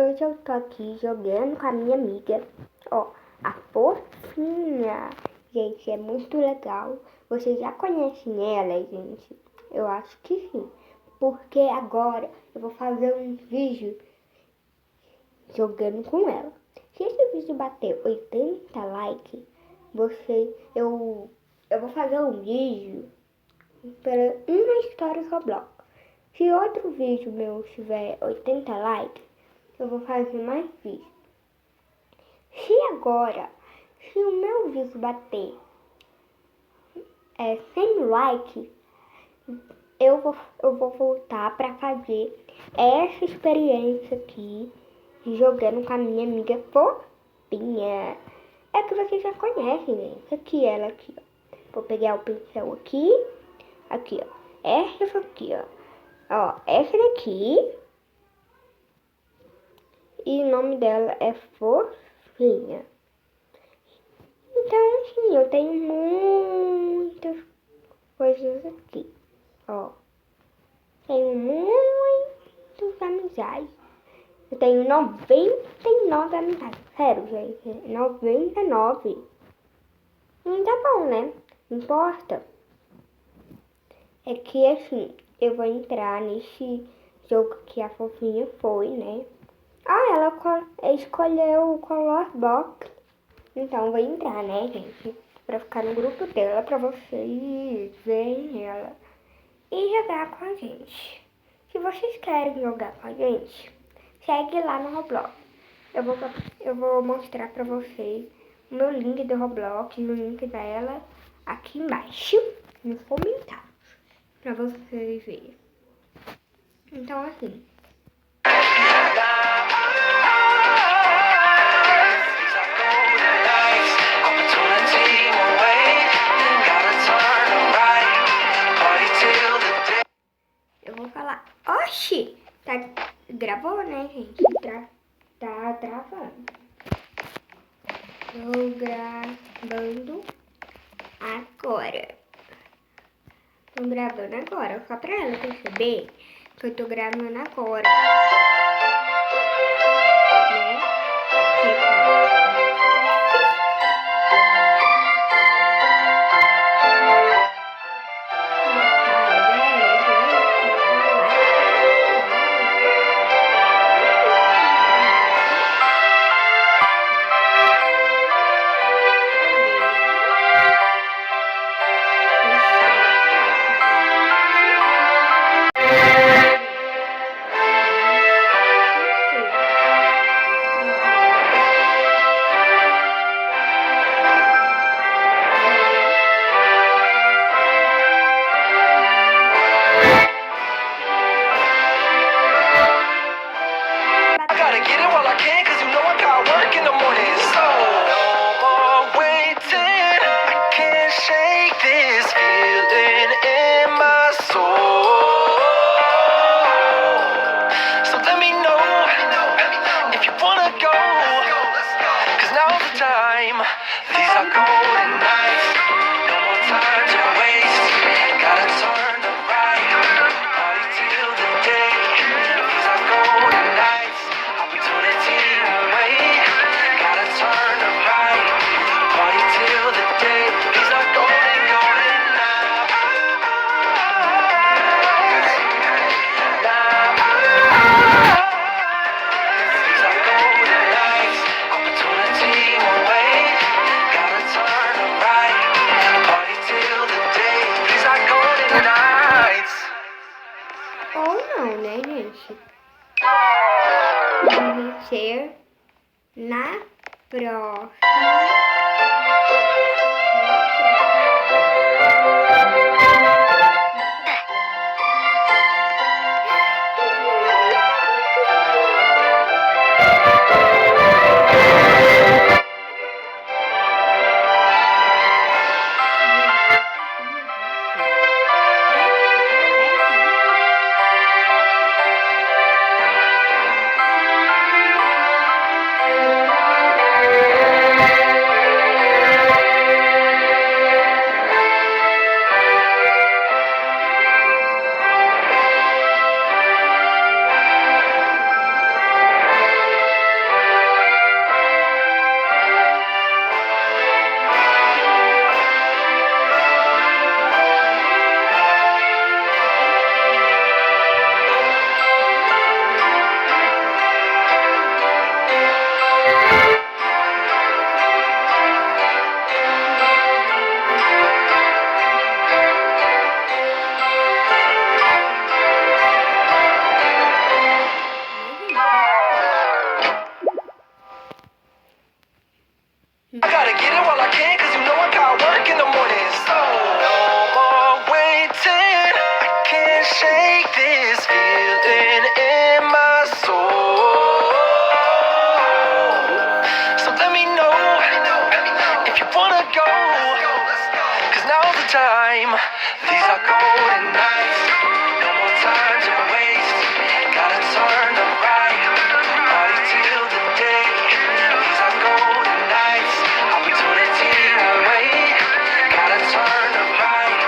hoje eu tô aqui jogando com a minha amiga, ó, a fofinha. Gente, é muito legal. Vocês já conhecem ela, gente? Eu acho que sim, porque agora eu vou fazer um vídeo jogando com ela. Se esse vídeo bater 80 likes, eu vou fazer um vídeo para uma história Roblox. Se outro vídeo meu tiver 80 likes, eu vou fazer mais vídeos. Se o meu vídeo bater 100 likes, eu vou voltar para fazer essa experiência aqui, jogando com a minha amiga fofinha. É que vocês já conhecem, né? Aqui, ela aqui, ó. Vou pegar o pincel aqui, ó. Essa aqui, ó. Ó, essa daqui. E o nome dela é Fofinha. Então, assim, eu tenho muitas coisas aqui, ó. Tenho muitas amizades. Eu tenho 99 amizades. Sério, gente. 99. Não tá bom, né? Não importa. É que, assim, eu vou entrar nesse jogo que a Fofinha foi, né? Ah, ela escolheu o Color Box. Então, vou entrar, né, gente? Pra ficar no grupo dela, pra vocês verem ela e jogar com a gente. Se vocês querem jogar com a gente, segue lá no Roblox. Eu vou mostrar pra vocês o meu link do Roblox e o link dela aqui embaixo, nos comentários, pra vocês verem. Então, assim... Eu vou falar, oxi, tá gravou, né, gente? Tá gravando. Tô gravando agora. Tô gravando agora, só pra ela perceber que eu tô gravando agora. Né? These are golden nights, no more time to waste. Gotta turn the right, party till the day. These are golden nights, opportunity won't wait. Gotta turn the right, party till the day. These are golden, golden nights. These are golden nights, opportunity won't wait. Gotta turn the right, party till the day. These are golden nights. Ou não, né, gente? Vamos ser na próxima. time. These are golden nights. No more time to waste. Gotta turn the right. Party till the day. These are golden nights. Opportunity won't wait. Gotta turn the right.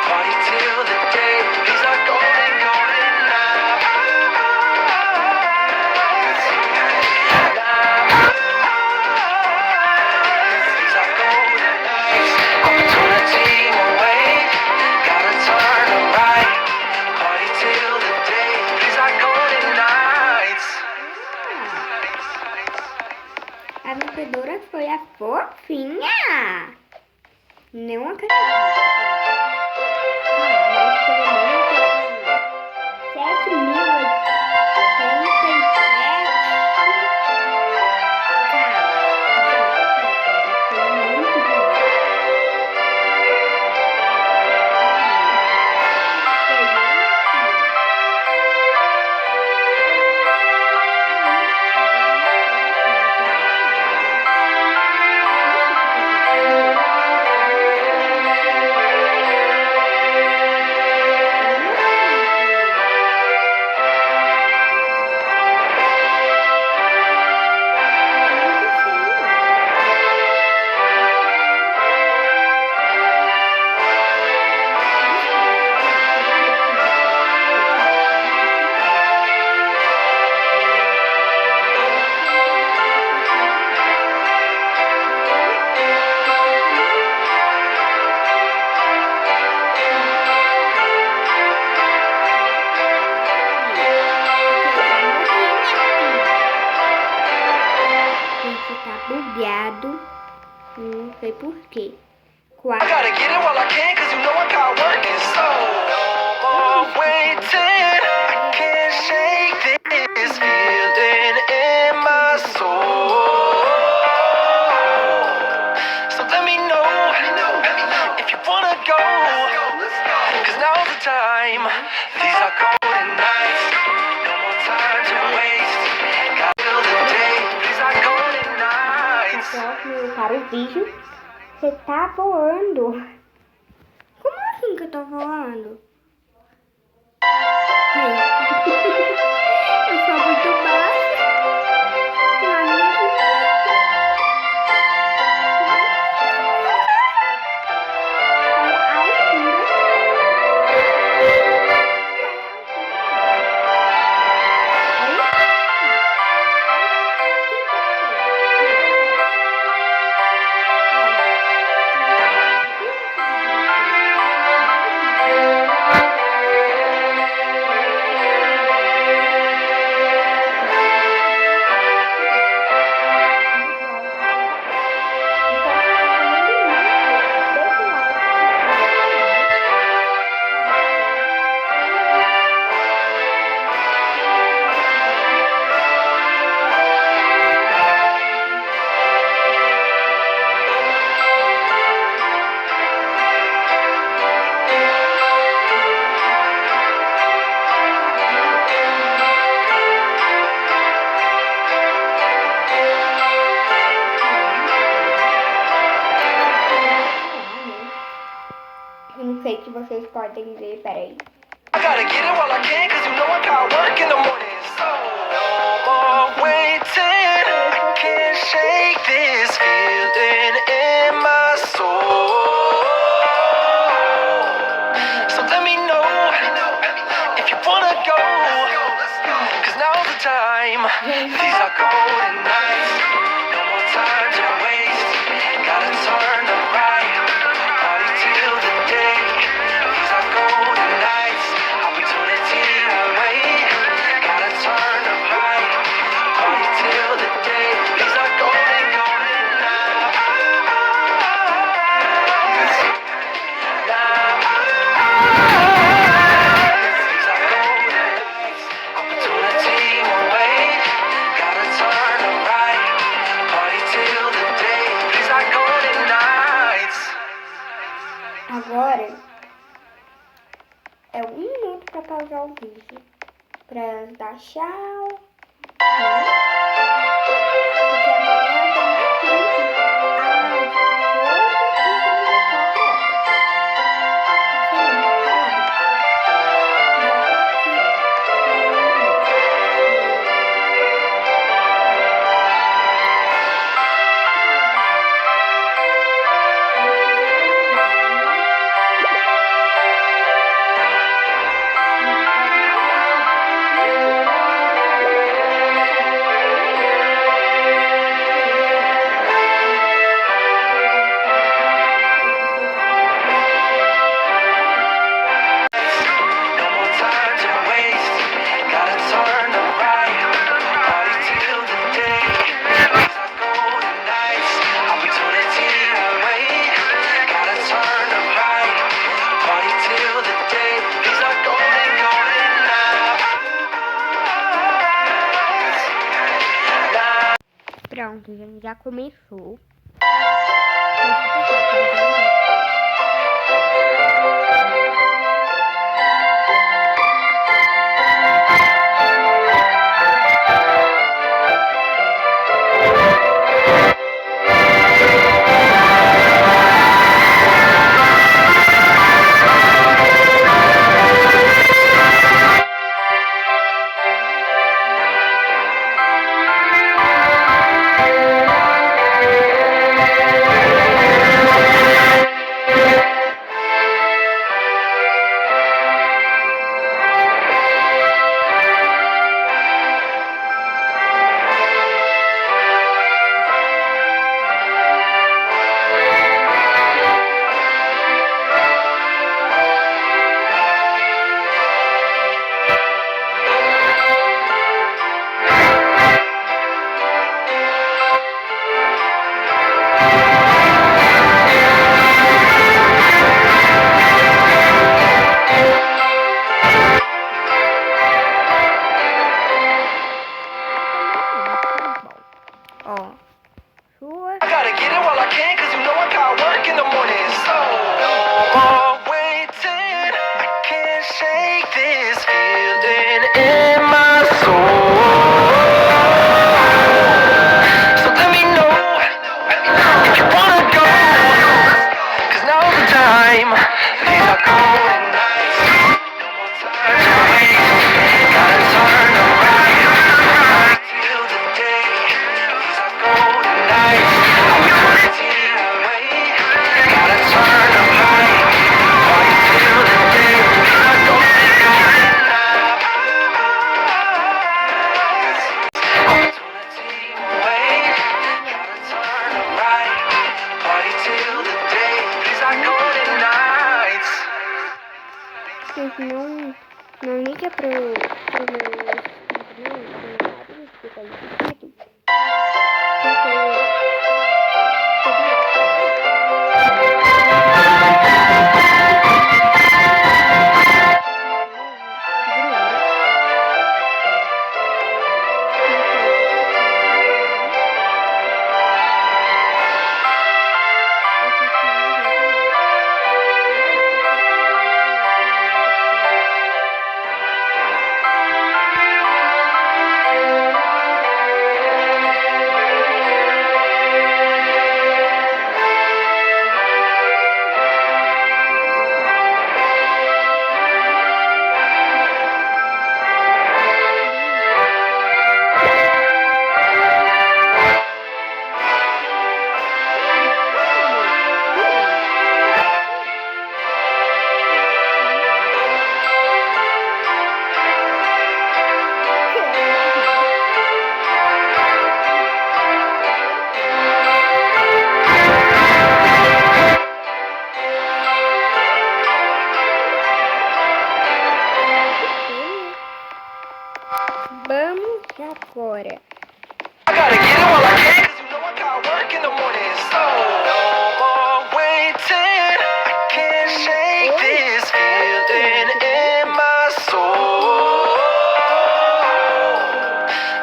Party till the day. These are golden, golden nights. These are golden nights. Opportunity won't wait. Gotta turn the right. Party till the day. These are golden nights. A vencedora foi a fofinha. Não acredito. Mas pelo menos tem 7.087. Foi muito dinheiro. Bugado, não sei por quê. I gotta get it while I can, cause you know I got work and so waiting. I can't shake this feeling in my soul. So let me know if you wanna go, cause now's the time. These are golden nights. No more time to waste. Gotta feel the day. These are golden nights. Próximo para o vídeo, você tá voando. Como assim que eu tô voando? Eu sou muito baixa. Eu não sei se vocês podem ver, peraí. I gotta get it while I can, cause you know I got work in the morning. So waiting. I can't shake this feeling in my soul. So let me know if you wanna go, cause now's the time. These are golden nights. No more time to waste. Gotta turn the right. Party till the day. These are golden nights. Opportunity won't wait. Gotta turn the right. Party till the day. These are golden, golden nights. These are golden nights. Opportunity won't wait. Gotta turn the right. Party till the day. These are golden nights. Agora é 1 minuto pra pausar o vídeo. Pra dar tchau. Né? Porque amanhã tem mais vídeo. Às 8h34. Pronto, gente, já começou. Ó, sua. I gotta get it while I can, cause you know I got work in the morning. So, no more waiting. I can't shake this feeling in my soul. So let me know if you wanna go, cause now's the time. These are cold nights. No more time to waste. Gotta turn around till the day. These are cold nights. Gente, não liga pro meu nariz, que tá aqui. Vamos agora. I gotta get it while I can, cause you know I got work in the morning. So, no more waiting. I can't shake this feeling in my soul.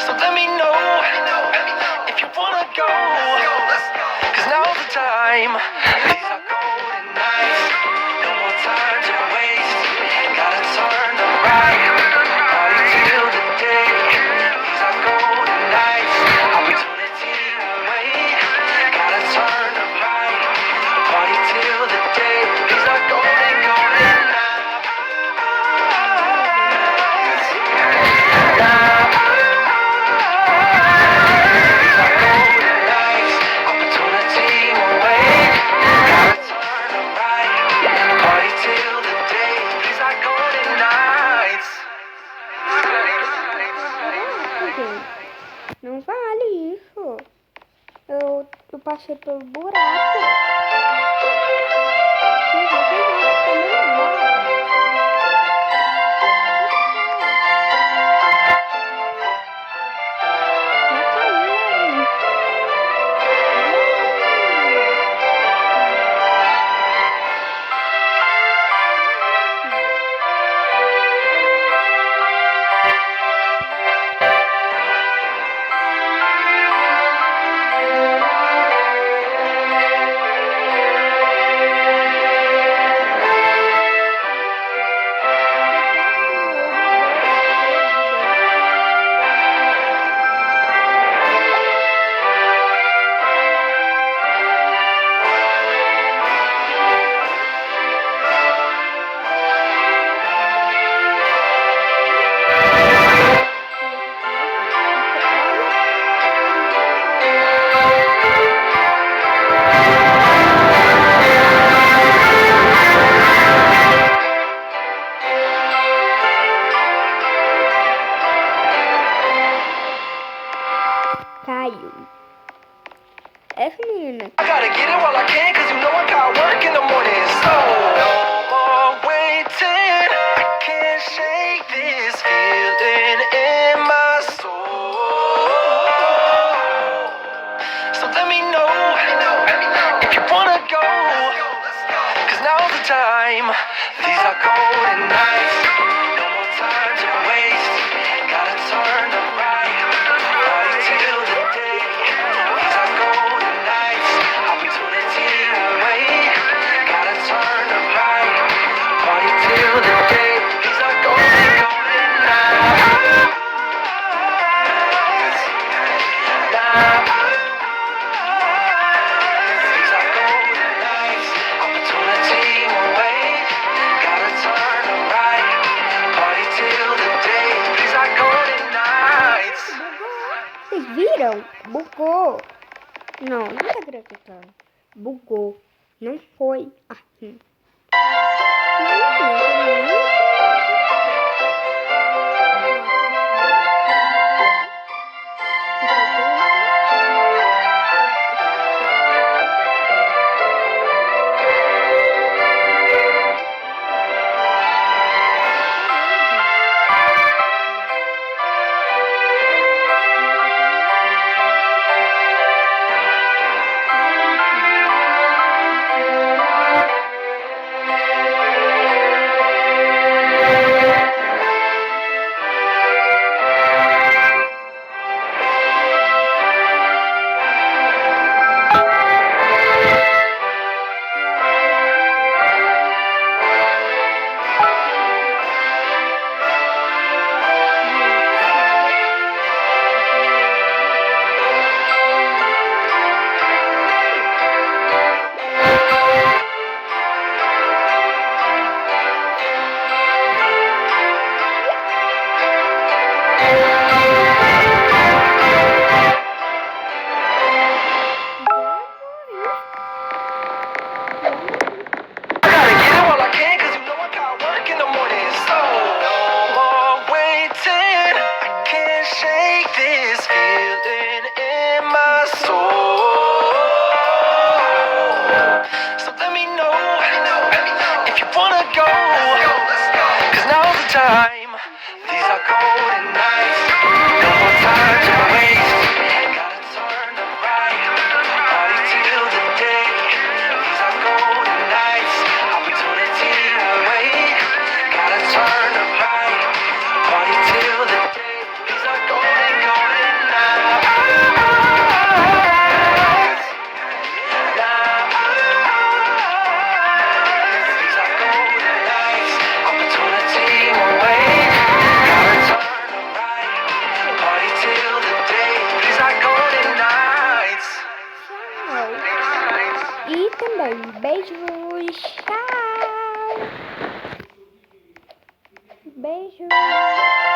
So let me know if you wanna go, cause now's the time. These are golden nights. No more time to waste. Gotta turn the right. Party till the day. These are golden nights. Opportunity away. Gotta turn the right. Party till the day. These are golden, golden nights. These are golden nights. Opportunity away. Gotta turn the right. Party till the day. These are golden nights. Gente, não vale isso. Eu passei pelo buraco. Caiu. Essa menina. I gotta get it while I can, cause you know I got work in the morning. So, no more waiting. I can't shake this feeling in my soul. So let me know if you wanna go, cause now's the time. These are golden nights. No more time to waste. Gotta turn the right. Party till the day. These are golden nights. Opportunity to wait. Gotta turn the right. Party till the day. These are golden, golden nights. These are golden nights. Opportunity to wait. Gotta turn the right. Party till the day. These are golden nights. Vocês viram? Bugou. Não tá acreditando. Bugou. Não foi assim. Time. These are golden nights. No more time to waste. Gotta turn the right. Party till the day. These are golden nights. Opportunity to wait. Gotta turn the right. Party till the day. These are golden, golden nights. These are golden nights. Opportunity to wait. Gotta turn the right. Party till the day. These are golden nights. Tchau. E também beijos. Tchau. Beijos.